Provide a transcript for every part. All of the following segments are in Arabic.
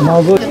موجود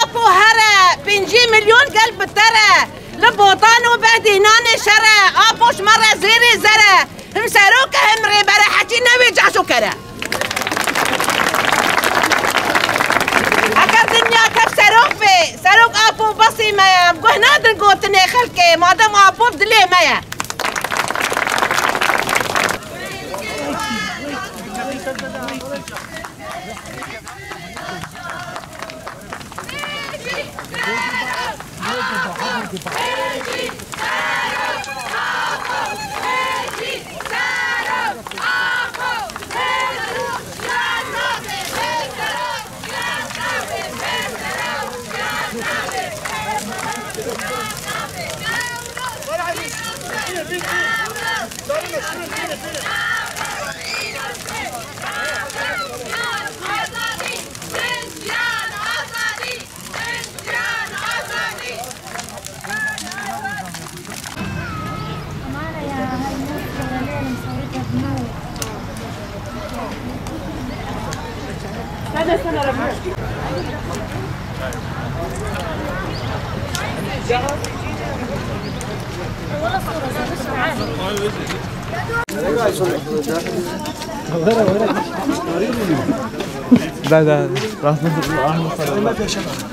ابو هرا بنجي مليون قلب ترى لبوطان وبهدينان شرا ابوش مره زيري زرا هم ساروك هم ريبره حكينا ويجعشو كرا اگر دنیا كف ساروك في ساروك ابو بصي ما بقهنا دلقوتني خلكي ما دام ابو بدلي مايا هذا سنة ربنا ده راح نصل احمد صلاح